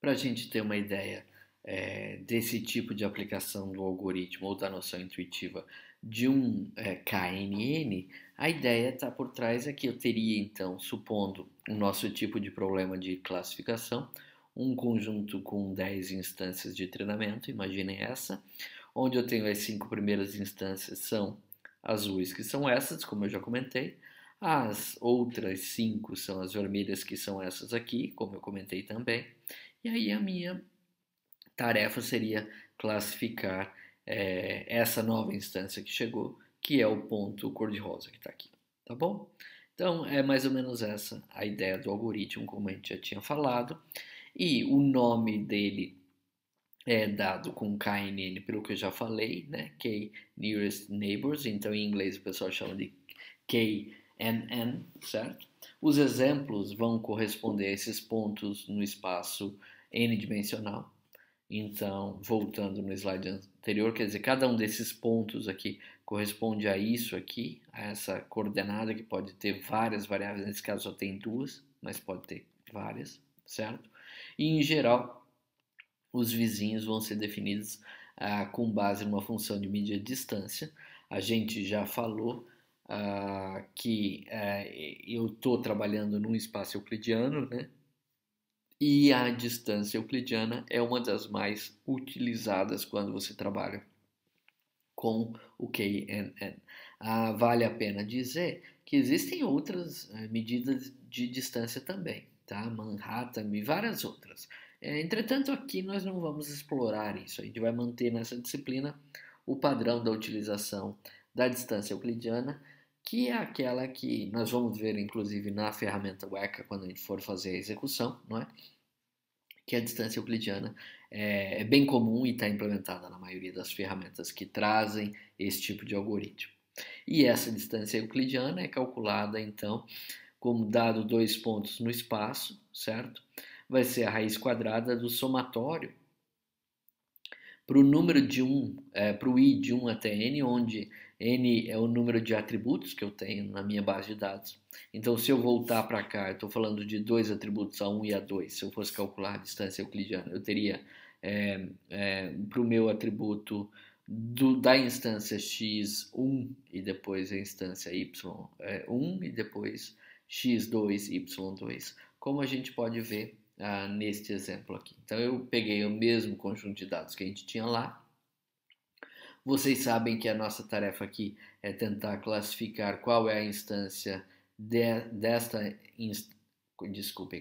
para a gente ter uma ideia desse tipo de aplicação do algoritmo ou da noção intuitiva de um KNN, a ideia está por trás é que eu teria, então, supondo o nosso tipo de problema de classificação, um conjunto com 10 instâncias de treinamento, imaginem essa, onde eu tenho as 5 primeiras instâncias são azuis, que são essas, como eu já comentei, as outras 5 são as vermelhas, que são essas aqui, como eu comentei também, e aí a minha tarefa seria classificar essa nova instância que chegou, que é o ponto cor-de-rosa que está aqui, tá bom? Então é mais ou menos essa a ideia do algoritmo, como a gente já tinha falado, e o nome dele é dado com KNN, pelo que eu já falei, né? K Nearest Neighbors, então em inglês o pessoal chama de KNN, certo? Os exemplos vão corresponder a esses pontos no espaço n-dimensional. Então, voltando no slide anterior, quer dizer, cada um desses pontos aqui corresponde a isso aqui, a essa coordenada que pode ter várias variáveis, nesse caso só tem duas, mas pode ter várias, certo? E em geral, os vizinhos vão ser definidos com base numa função de medida de distância. A gente já falou que eu estou trabalhando num espaço euclidiano, né? E a distância euclidiana é uma das mais utilizadas quando você trabalha com o KNN. Vale a pena dizer que existem outras medidas de distância também, tá? Manhattan e várias outras. Entretanto, aqui nós não vamos explorar isso. A gente vai manter nessa disciplina o padrão da utilização da distância euclidiana, que é aquela que nós vamos ver, inclusive, na ferramenta Weka, quando a gente for fazer a execução, não é? Que a distância euclidiana é bem comum e está implementada na maioria das ferramentas que trazem esse tipo de algoritmo. E essa distância euclidiana é calculada, então, como dado 2 pontos no espaço, certo? Vai ser a raiz quadrada do somatório para o número de 1, para o i de 1 até n, onde n é o número de atributos que eu tenho na minha base de dados. Então, se eu voltar para cá, eu estou falando de 2 atributos, A1 e A2, se eu fosse calcular a distância euclidiana, eu teria para o meu atributo da instância x1 e depois a instância y1 e depois x2, y2, como a gente pode ver neste exemplo aqui. Então, eu peguei o mesmo conjunto de dados que a gente tinha lá. Vocês sabem que a nossa tarefa aqui é tentar classificar qual é a instância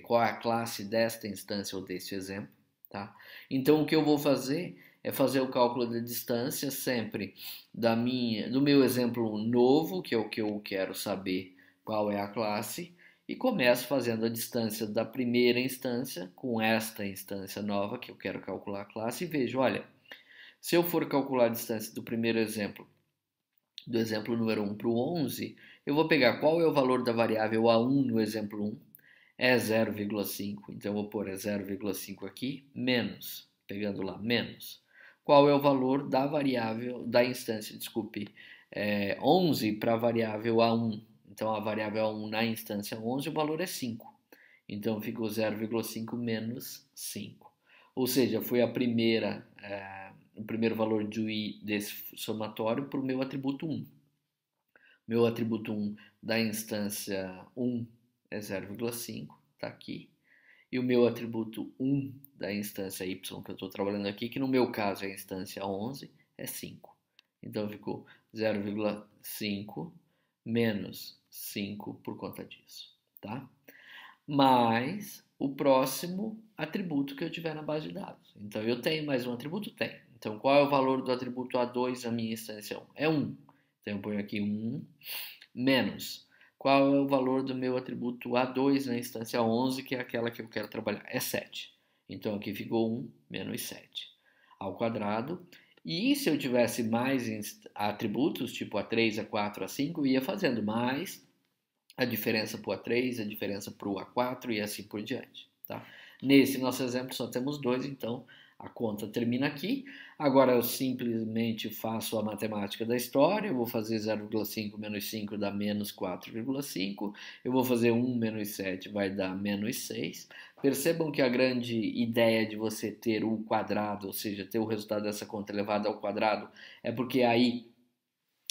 qual é a classe desta instância ou deste exemplo, tá? Então, o que eu vou fazer é fazer o cálculo da distância sempre do meu exemplo novo, que é o que eu quero saber qual é a classe, e começo fazendo a distância da primeira instância com esta instância nova que eu quero calcular a classe e vejo, olha, se eu for calcular a distância do primeiro exemplo, do exemplo número 1 para o 11, eu vou pegar qual é o valor da variável A1 no exemplo 1, é 0,5, então eu vou pôr 0,5 aqui, menos, pegando lá, menos. Qual é o valor da variável, da instância, 11 para a variável A1, então a variável A1 na instância 11, o valor é 5. Então ficou 0,5 menos 5. Ou seja, foi o primeiro valor de i desse somatório para o meu atributo 1. Meu atributo 1 da instância 1 é 0,5, está aqui. E o meu atributo 1 da instância y que eu estou trabalhando aqui, que no meu caso é a instância 11, é 5. Então ficou 0,5 menos 5 por conta disso, tá? Mais o próximo atributo que eu tiver na base de dados. Então, eu tenho mais um atributo? Tenho. Então, qual é o valor do atributo A2 na minha instância 1? É 1. Então, eu ponho aqui 1 menos. Qual é o valor do meu atributo A2 na instância 11, que é aquela que eu quero trabalhar? É 7. Então, aqui ficou 1 menos 7 ao quadrado. E se eu tivesse mais atributos, tipo A3, A4, A5, eu ia fazendo mais a diferença para o A3, a diferença para o A4 e assim por diante. Tá? Nesse nosso exemplo só temos 2, então A conta termina aqui. Agora eu simplesmente faço a matemática da história. Eu vou fazer 0,5 menos 5 dá menos 4,5. Eu vou fazer 1 menos 7 vai dar menos 6. Percebam que a grande ideia de você ter o quadrado, ou seja, ter o resultado dessa conta elevado ao quadrado, é porque aí,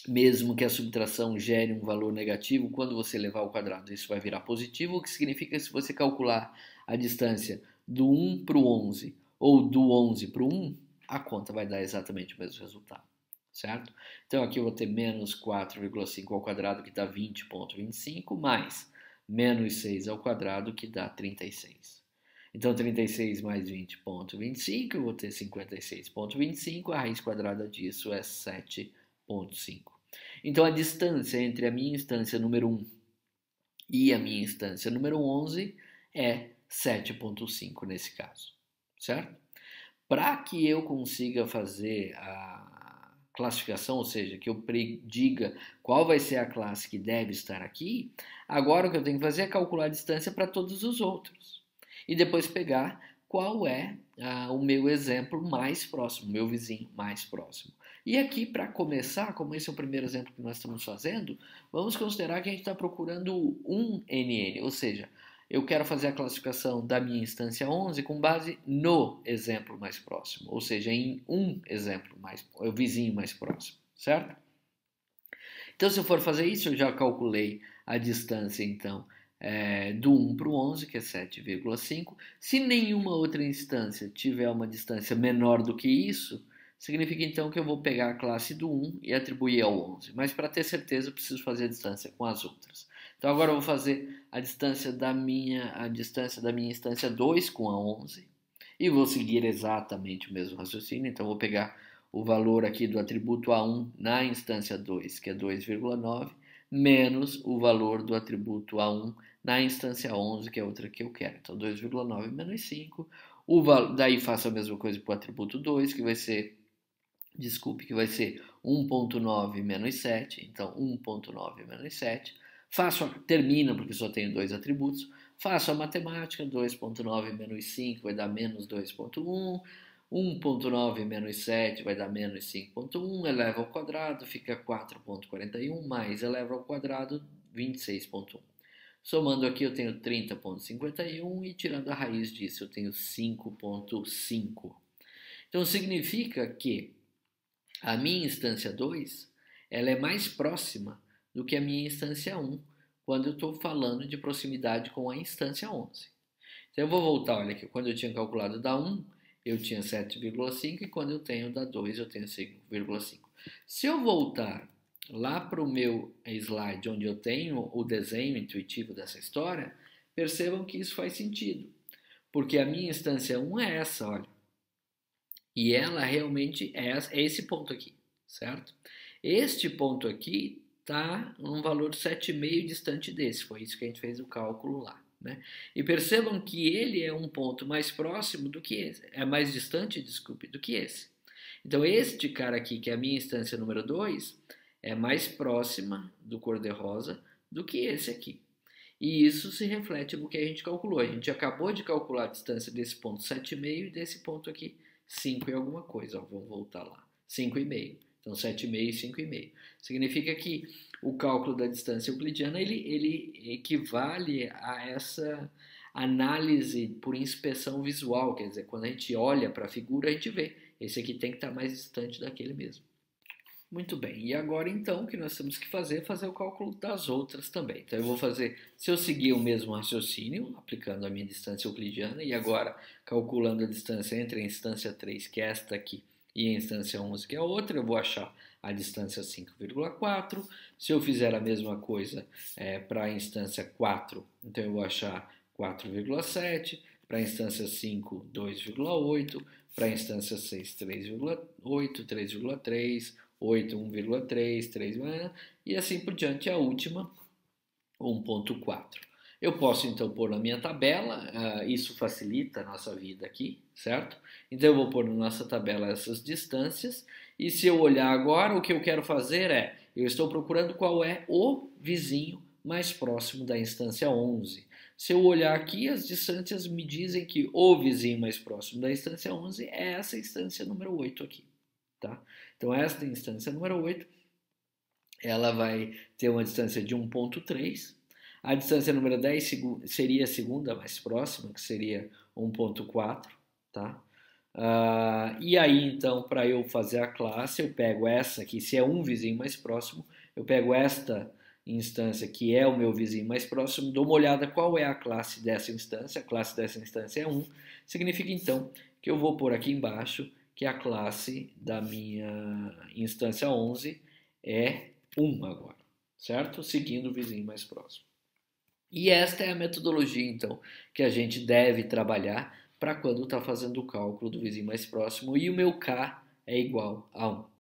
mesmo que a subtração gere um valor negativo, quando você levar ao quadrado isso vai virar positivo, o que significa que se você calcular a distância do 1 para o 11 ou do 11 para o 1, a conta vai dar exatamente o mesmo resultado, certo? Então aqui eu vou ter menos 4,5 ao quadrado, que dá 20,25, mais menos 6 ao quadrado, que dá 36. Então 36 mais 20,25, eu vou ter 56,25, a raiz quadrada disso é 7,5. Então a distância entre a minha instância número 1 e a minha instância número 11 é 7,5 nesse caso, certo? Para que eu consiga fazer a classificação, ou seja, que eu prediga qual vai ser a classe que deve estar aqui, agora o que eu tenho que fazer é calcular a distância para todos os outros. E depois pegar qual é o meu exemplo mais próximo, o meu vizinho mais próximo. E aqui, para começar, como esse é o primeiro exemplo que nós estamos fazendo, vamos considerar que a gente está procurando um NN, ou seja, eu quero fazer a classificação da minha instância 11 com base no exemplo mais próximo, ou seja, em um exemplo o vizinho mais próximo, certo? Então, se eu for fazer isso, eu já calculei a distância, então, do 1 para o 11, que é 7,5. Se nenhuma outra instância tiver uma distância menor do que isso, significa então que eu vou pegar a classe do 1 e atribuir ao 11. Mas para ter certeza, eu preciso fazer a distância com as outras. Então agora eu vou fazer a distância da minha instância 2 com a 11 e vou seguir exatamente o mesmo raciocínio. Então eu vou pegar o valor aqui do atributo A1 na instância 2, que é 2,9, menos o valor do atributo A1 na instância 11, que é outra que eu quero. Então 2,9 menos 5. Daí faço a mesma coisa para o atributo 2, que vai ser 1,9 menos 7. Então 1,9 menos 7. Termina, porque só tenho dois atributos. Faço a matemática, 2,9 menos 5 vai dar menos 2,1. 1,9 menos 7 vai dar menos 5,1. Eleva ao quadrado, fica 4,41, mais eleva ao quadrado, 26,1. Somando aqui eu tenho 30,51 e tirando a raiz disso eu tenho 5,5. Então significa que a minha instância 2 ela é mais próxima do que a minha instância 1, quando eu estou falando de proximidade com a instância 11. Então eu vou voltar, olha aqui, quando eu tinha calculado da 1, eu tinha 7,5 e quando eu tenho da 2, eu tenho 5,5. Se eu voltar lá para o meu slide, onde eu tenho o desenho intuitivo dessa história, percebam que isso faz sentido, porque a minha instância 1 é essa, olha, e ela realmente é esse ponto aqui, certo? Este ponto aqui está num valor 7,5 distante desse, foi isso que a gente fez o cálculo lá, né? E percebam que ele é um ponto mais próximo do que esse, é mais distante, desculpe, do que esse. Então este cara aqui, que é a minha instância número 2, é mais próxima do cor-de-rosa do que esse aqui. E isso se reflete no que a gente calculou. A gente acabou de calcular a distância desse ponto 7,5 e desse ponto aqui 5 e alguma coisa. Ó, vamos voltar lá. 5,5. Então 7,5 e 5,5. Significa que o cálculo da distância euclidiana ele equivale a essa análise por inspeção visual. Quer dizer, quando a gente olha para a figura, a gente vê. Esse aqui tem que estar mais distante daquele mesmo. Muito bem, e agora então o que nós temos que fazer é fazer o cálculo das outras também. Então eu vou fazer, se eu seguir o mesmo raciocínio, aplicando a minha distância euclidiana, e agora calculando a distância entre a instância 3, que é esta aqui, e a instância 11, que é a outra, eu vou achar a distância 5,4. Se eu fizer a mesma coisa para a instância 4, então eu vou achar 4,7, para a instância 5, 2,8, para a instância 6, 3,8, 3,3, 8, 1,3, 3, e assim por diante, a última, 1,4. Eu posso então pôr na minha tabela, isso facilita a nossa vida aqui, certo? Então eu vou pôr na nossa tabela essas distâncias, e se eu olhar agora, o que eu quero fazer eu estou procurando qual é o vizinho mais próximo da instância 11. Se eu olhar aqui, as distâncias me dizem que o vizinho mais próximo da instância 11 é essa instância número 8 aqui, tá? Então, esta instância número 8, ela vai ter uma distância de 1,3. A distância número 10 seria a segunda mais próxima, que seria 1,4, tá? E aí, então, para eu fazer a classe, eu pego essa aqui, se é um vizinho mais próximo, eu pego esta instância que é o meu vizinho mais próximo, dou uma olhada qual é a classe dessa instância, a classe dessa instância é 1, significa então que eu vou pôr aqui embaixo que a classe da minha instância 11 é 1 agora, certo? Seguindo o vizinho mais próximo. E esta é a metodologia, então, que a gente deve trabalhar para quando está fazendo o cálculo do vizinho mais próximo e o meu K é igual a 1.